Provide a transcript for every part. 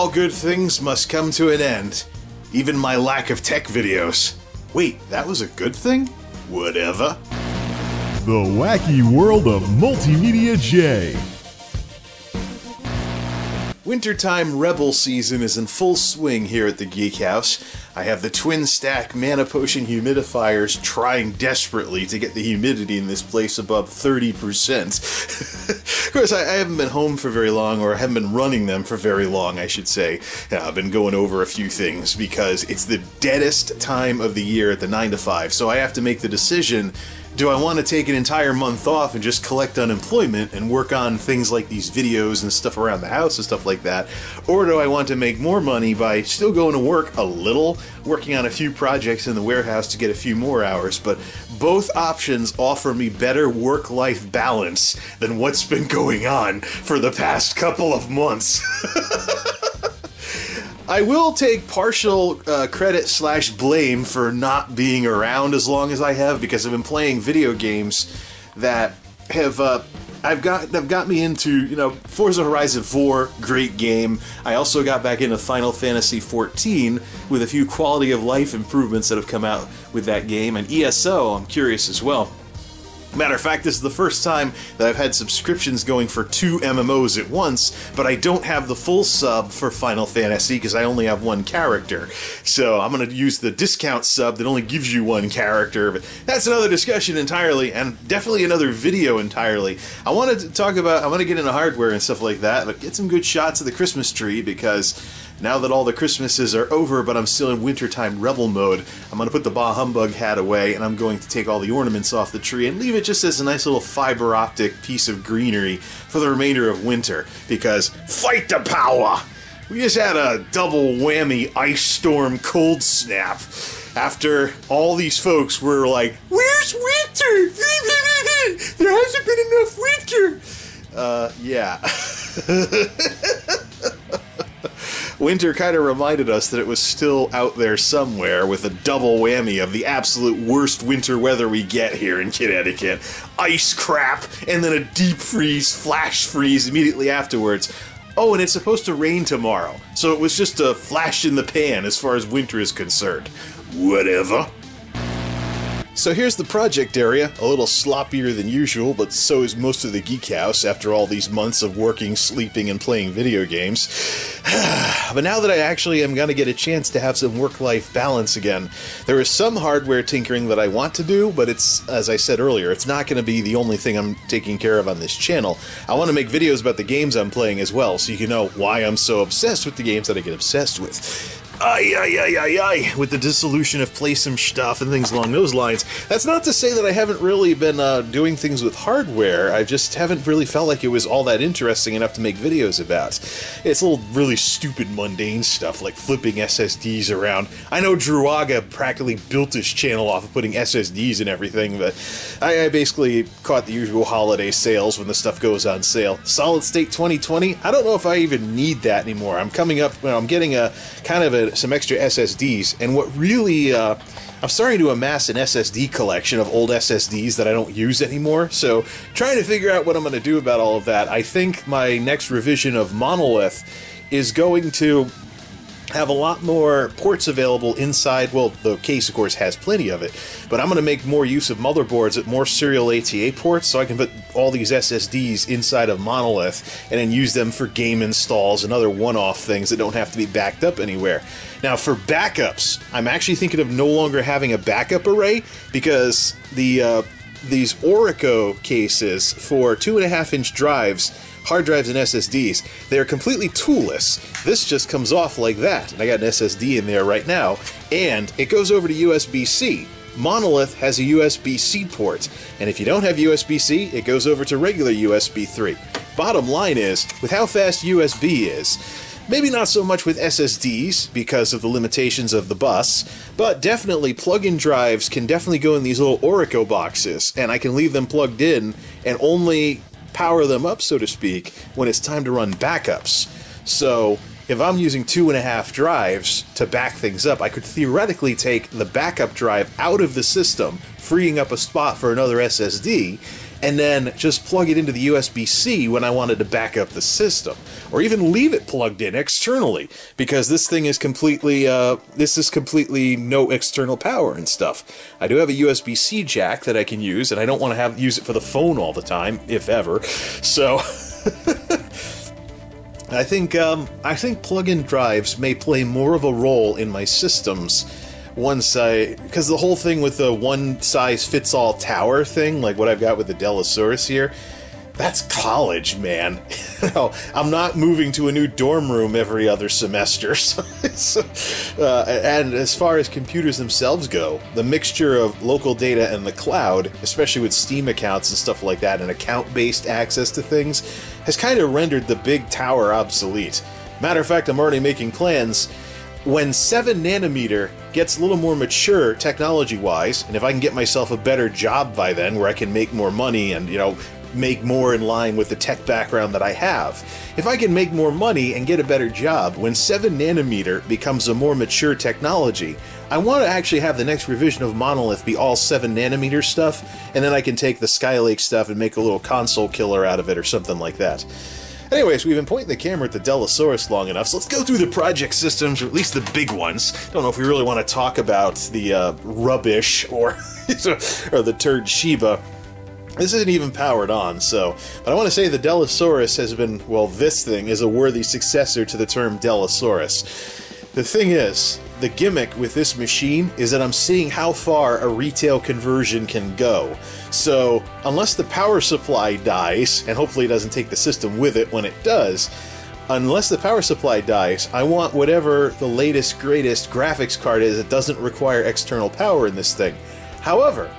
All good things must come to an end. Even my lack of tech videos. Wait, that was a good thing? Whatever. The wacky world of MultimediaJay. Wintertime Rebel season is in full swing here at the Geek House. I have the twin stack mana potion humidifiers trying desperately to get the humidity in this place above 30%. Of course, I haven't been home for very long, or I haven't been running them for very long, I should say. I've been going over a few things because it's the deadest time of the year at the 9 to 5, so I have to make the decision. Do I want to take an entire month off and just collect unemployment and work on things like these videos and stuff around the house and stuff like that? Or do I want to make more money by still going to work a little, working on a few projects in the warehouse to get a few more hours? But both options offer me better work-life balance than what's been going on for the past couple of months. I will take partial credit/blame for not being around as long as I have, because I've been playing video games that have got me into, Forza Horizon 4, great game. I also got back into Final Fantasy 14 with a few quality of life improvements that have come out with that game, and ESO, I'm curious as well. Matter of fact, this is the first time that I've had subscriptions going for 2 MMOs at once, but I don't have the full sub for Final Fantasy because I only have one character. So I'm going to use the discount sub that only gives you one character, but that's another discussion entirely, and definitely another video entirely. I wanted to talk about, I want to get into hardware and stuff like that, but get some good shots of the Christmas tree, because now that all the Christmases are over, but I'm still in wintertime rebel mode, I'm going to put the Bah Humbug hat away, and I'm going to take all the ornaments off the tree and leave it just as a nice little fiber optic piece of greenery for the remainder of winter, because fight the power! We just had a double whammy ice storm cold snap after all these folks were like, "Where's winter? There hasn't been enough winter!" Yeah. Winter kind of reminded us that it was still out there somewhere, with a double whammy of the absolute worst winter weather we get here in Connecticut. Ice crap, and then a deep freeze, flash freeze immediately afterwards. Oh, and it's supposed to rain tomorrow, so it was just a flash in the pan as far as winter is concerned. Whatever. So here's the project area, a little sloppier than usual, but so is most of the Geek House after all these months of working, sleeping, and playing video games. But now that I actually am going to get a chance to have some work-life balance again, there is some hardware tinkering that I want to do, but it's, as I said earlier, it's not going to be the only thing I'm taking care of on this channel. I want to make videos about the games I'm playing as well, so you can know why I'm so obsessed with the games that I get obsessed with. With the dissolution of Play Some Stuff and things along those lines. That's not to say that I haven't really been doing things with hardware. I just haven't really felt like it was all that interesting enough to make videos about. It's little really stupid mundane stuff like flipping SSDs around. I know Druaga practically built his channel off of putting SSDs and everything, but I basically caught the usual holiday sales when the stuff goes on sale. Solid State 2020, I don't know if I even need that anymore. I'm coming up, I'm getting a kind of some extra SSDs, and what really, I'm starting to amass an SSD collection of old SSDs that I don't use anymore, so trying to figure out what I'm going to do about all of that. I think my next revision of Monolith is going to have a lot more ports available inside. Well, the case, of course, has plenty of it, but I'm going to make more use of motherboards with more serial ATA ports, so I can put all these SSDs inside of Monolith and then use them for game installs and other one-off things that don't have to be backed up anywhere. Now, for backups, I'm actually thinking of no longer having a backup array, because these Orico cases for 2.5-inch drives, hard drives and SSDs, they're completely toolless. This just comes off like that, and I got an SSD in there right now, and it goes over to USB-C. Monolith has a USB-C port, and if you don't have USB-C, it goes over to regular USB 3. Bottom line is, with how fast USB is, maybe not so much with SSDs because of the limitations of the bus, but definitely plug-in drives can definitely go in these little Orico boxes, and I can leave them plugged in and only power them up, so to speak, when it's time to run backups. So if I'm using 2.5 drives to back things up, I could theoretically take the backup drive out of the system, freeing up a spot for another SSD, and then just plug it into the USB-C when I wanted to back up the system. Or even leave it plugged in externally, because this thing is completely, no external power and stuff. I do have a USB-C jack that I can use, and I don't want to use it for the phone all the time, if ever. So, I think plug-in drives may play more of a role in my systems because the whole thing with the one-size-fits-all tower thing, like what I've got with the Dellosaurus here, that's college, man. I'm not moving to a new dorm room every other semester. And as far as computers themselves go, the mixture of local data and the cloud, especially with Steam accounts and stuff like that, and account-based access to things, has kind of rendered the big tower obsolete. Matter of fact, I'm already making plans. When 7 nanometer gets a little more mature technology-wise, and if I can get myself a better job by then, where I can make more money and, make more in line with the tech background that I have. If I can make more money and get a better job, when 7 nanometer becomes a more mature technology, I want to actually have the next revision of Monolith be all 7 nanometer stuff, and then I can take the Skylake stuff and make a little console killer out of it or something like that. Anyways, we've been pointing the camera at the Dellosaurus long enough, so let's go through the project systems, or at least the big ones. Don't know if we really want to talk about the rubbish or the turd Shiba. This isn't even powered on, but I want to say the Dellosaurus has been, well, this thing is a worthy successor to the term Dellosaurus. The thing is, the gimmick with this machine is that I'm seeing how far a retail conversion can go. So, unless the power supply dies, and hopefully it doesn't take the system with it when it does, unless the power supply dies, I want whatever the latest, greatest graphics card is that doesn't require external power in this thing. However,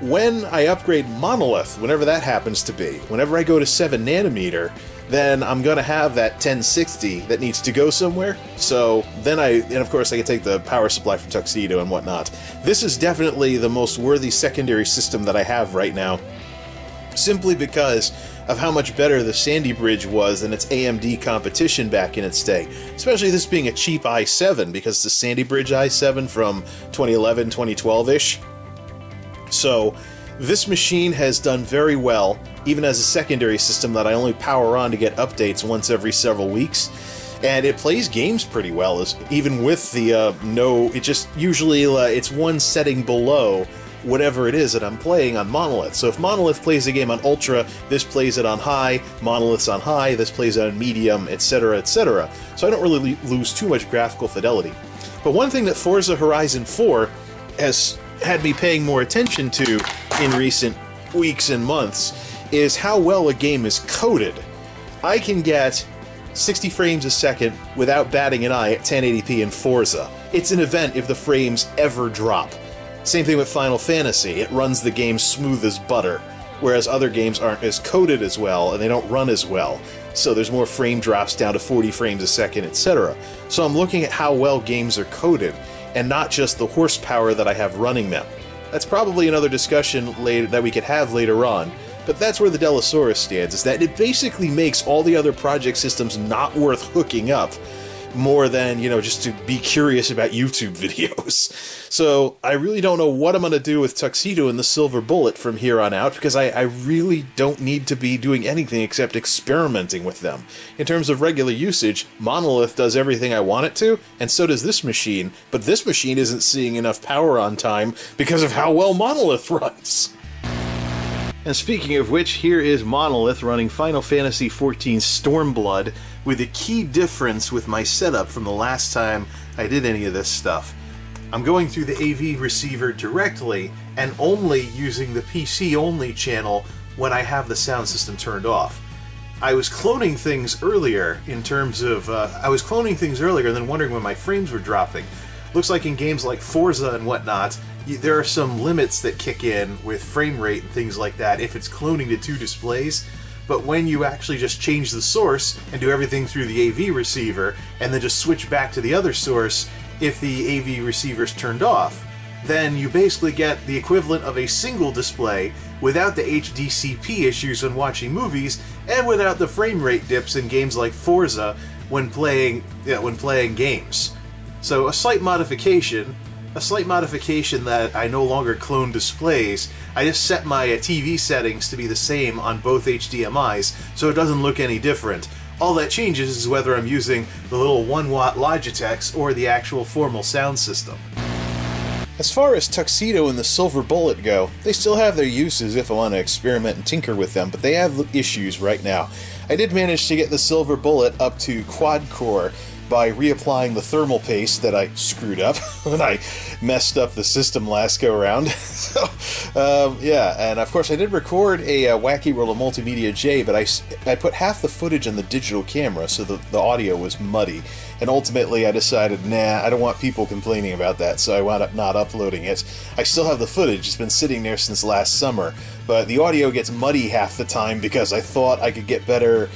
when I upgrade Monolith, whenever that happens to be, whenever I go to 7 nanometer, then I'm going to have that 1060 that needs to go somewhere. So then and of course I can take the power supply from Tuxedo and whatnot. This is definitely the most worthy secondary system that I have right now, simply because of how much better the Sandy Bridge was than its AMD competition back in its day. Especially this being a cheap i7, because it's a Sandy Bridge i7 from 2011, 2012-ish. So, this machine has done very well, even as a secondary system that I only power on to get updates once every several weeks. And it plays games pretty well, even with the it's one setting below whatever it is that I'm playing on Monolith. So if Monolith plays a game on Ultra, this plays it on High, Monolith's on High, this plays it on Medium, etc., etc. So I don't really lose too much graphical fidelity. But one thing that Forza Horizon 4 has had me paying more attention to in recent weeks and months is how well a game is coded. I can get 60 frames a second without batting an eye at 1080p in Forza. It's an event if the frames ever drop. Same thing with Final Fantasy. It runs the game smooth as butter, whereas other games aren't as coded as well and they don't run as well. So there's more frame drops down to 40 frames a second, etc. So I'm looking at how well games are coded, and not just the horsepower that I have running them. That's probably another discussion that we could have later on, but that's where the Dellosaurus stands, is that it basically makes all the other project systems not worth hooking up, more than, just to be curious about YouTube videos. So I really don't know what I'm going to do with Tuxedo and the Silver Bullet from here on out, because I really don't need to be doing anything except experimenting with them. In terms of regular usage, Monolith does everything I want it to, and so does this machine, but this machine isn't seeing enough power on time because of how well Monolith runs. And speaking of which, here is Monolith running Final Fantasy XIV Stormblood, with a key difference with my setup from the last time I did any of this stuff. I'm going through the AV receiver directly, and only using the PC-only channel when I have the sound system turned off. I was cloning things earlier and then wondering when my frames were dropping. Looks like in games like Forza and whatnot, there are some limits that kick in with frame rate and things like that if it's cloning to 2 displays, but when you actually just change the source and do everything through the AV receiver and then just switch back to the other source if the AV receiver's turned off, then you basically get the equivalent of a single display without the HDCP issues when watching movies and without the frame rate dips in games like Forza, when playing games. So a slight modification that I no longer clone displays. I just set my TV settings to be the same on both HDMIs, so it doesn't look any different. All that changes is whether I'm using the little 1-watt Logitechs or the actual formal sound system. As far as Tuxedo and the Silver Bullet go, they still have their uses if I want to experiment and tinker with them, but they have issues right now. I did manage to get the Silver Bullet up to quad-core by reapplying the thermal paste that I screwed up when I messed up the system last go-around. So, yeah, and of course I did record a Wacky World of MultimediaJay, but I put half the footage on the digital camera, so the audio was muddy. And ultimately I decided, nah, I don't want people complaining about that, so I wound up not uploading it. I still have the footage, it's been sitting there since last summer, but the audio gets muddy half the time because I thought I could get better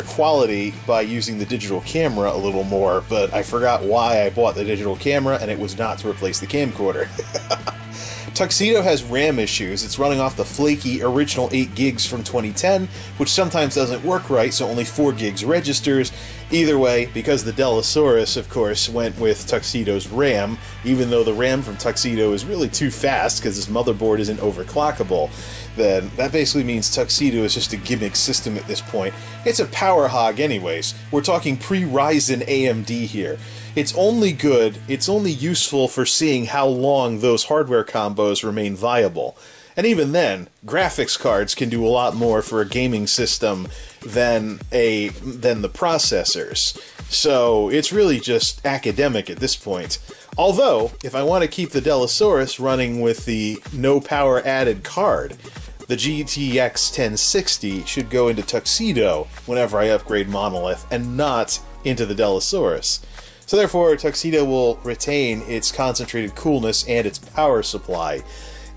quality by using the digital camera a little more, but I forgot why I bought the digital camera, and it was not to replace the camcorder. Tuxedo has RAM issues. It's running off the flaky original 8 gigs from 2010, which sometimes doesn't work right, so only 4 gigs registers. Either way, because the Delosaurus, of course, went with Tuxedo's RAM, even though the RAM from Tuxedo is really too fast because his motherboard isn't overclockable, then that basically means Tuxedo is just a gimmick system at this point. It's a power hog anyways. We're talking pre-Ryzen AMD here. It's only good, it's only useful for seeing how long those hardware combos remain viable. And even then, graphics cards can do a lot more for a gaming system than the processors. So it's really just academic at this point. Although, if I want to keep the Delosaurus running with the no power added card, the GTX 1060 should go into Tuxedo whenever I upgrade Monolith, and not into the Delosaurus. So therefore, Tuxedo will retain its concentrated coolness and its power supply,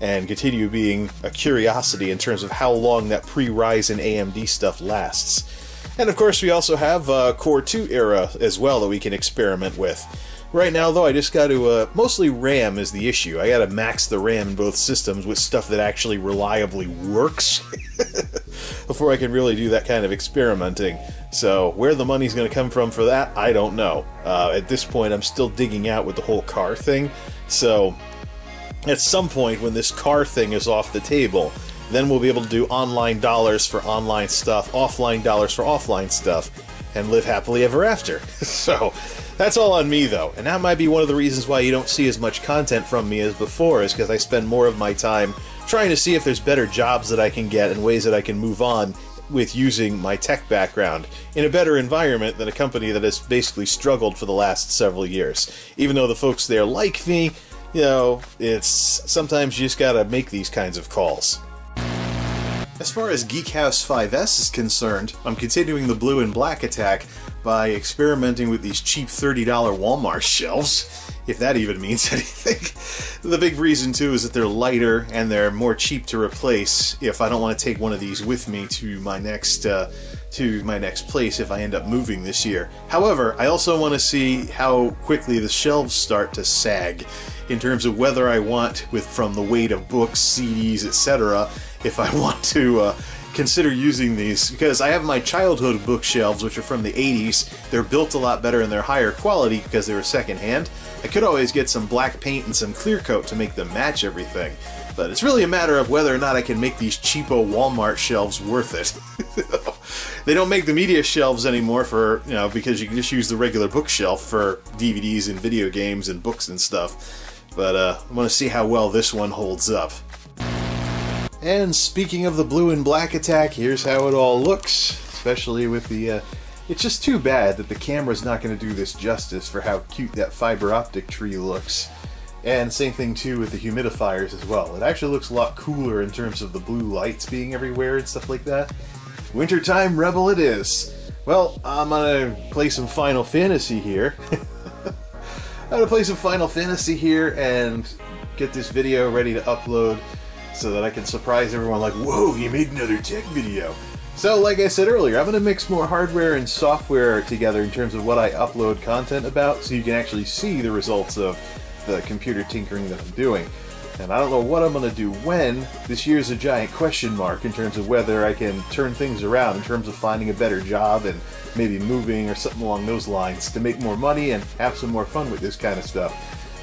and continue being a curiosity in terms of how long that pre-Ryzen AMD stuff lasts. And of course we also have Core 2 era as well that we can experiment with. Right now though, I just got to, mostly RAM is the issue. I gotta max the RAM in both systems with stuff that actually reliably works before I can really do that kind of experimenting. So where the money's gonna come from for that, I don't know. At this point I'm still digging out with the whole car thing, so at some point when this car thing is off the table, then we'll be able to do online dollars for online stuff, offline dollars for offline stuff, and live happily ever after. So that's all on me though, and that might be one of the reasons why you don't see as much content from me as before, is because I spend more of my time trying to see if there's better jobs that I can get and ways that I can move on with using my tech background in a better environment than a company that has basically struggled for the last several years. Even though the folks there like me, you know, it's sometimes you just gotta make these kinds of calls. As far as Geek House 5S is concerned, I'm continuing the blue and black attack by experimenting with these cheap $30 Walmart shelves, if that even means anything. The big reason too is that they're lighter and they're more cheap to replace if I don't want to take one of these with me to my next place if I end up moving this year. However, I also want to see how quickly the shelves start to sag in terms of whether I want, from the weight of books, CDs, etc., if I want to consider using these, because I have my childhood bookshelves, which are from the 80s. They're built a lot better and they're higher quality because they were secondhand. I could always get some black paint and some clear coat to make them match everything, but it's really a matter of whether or not I can make these cheapo Walmart shelves worth it. They don't make the media shelves anymore for, you know, because you can just use the regular bookshelf for DVDs and video games and books and stuff. But I want to see how well this one holds up. And speaking of the blue and black attack, here's how it all looks, especially with the, it's just too bad that the camera's not going to do this justice for how cute that fiber optic tree looks. And same thing too with the humidifiers as well. It actually looks a lot cooler in terms of the blue lights being everywhere and stuff like that. Wintertime Rebel it is. Well, I'm gonna play some Final Fantasy here. I'm gonna play some Final Fantasy here and get this video ready to upload so that I can surprise everyone like, whoa, you made another tech video. So like I said earlier, I'm gonna mix more hardware and software together in terms of what I upload content about, so you can actually see the results of the computer tinkering that I'm doing. And I don't know what I'm going to do when. This year's a giant question mark in terms of whether I can turn things around in terms of finding a better job and maybe moving or something along those lines to make more money and have some more fun with this kind of stuff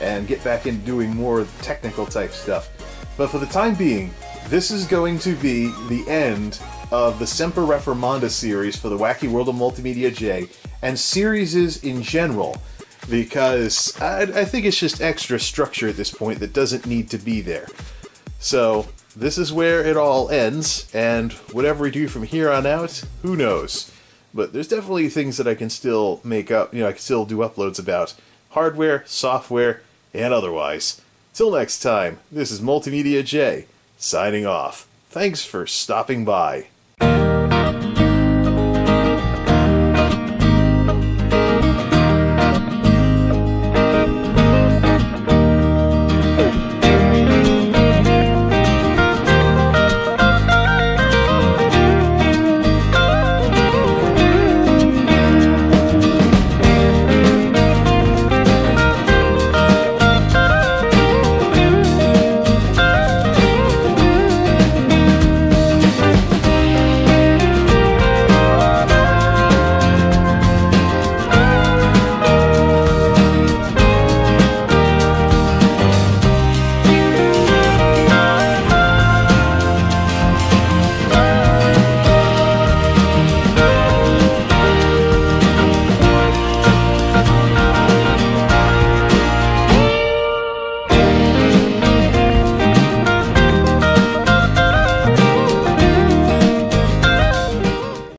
and get back into doing more technical type stuff. But for the time being, this is going to be the end of the Semper Reformanda series for the Wacky World of MultimediaJay and series in general, because I think it's just extra structure at this point that doesn't need to be there. So this is where it all ends, and whatever we do from here on out, who knows? But there's definitely things that I can still make up, I can still do uploads about hardware, software, and otherwise. Till next time, this is MultimediaJay, signing off. Thanks for stopping by.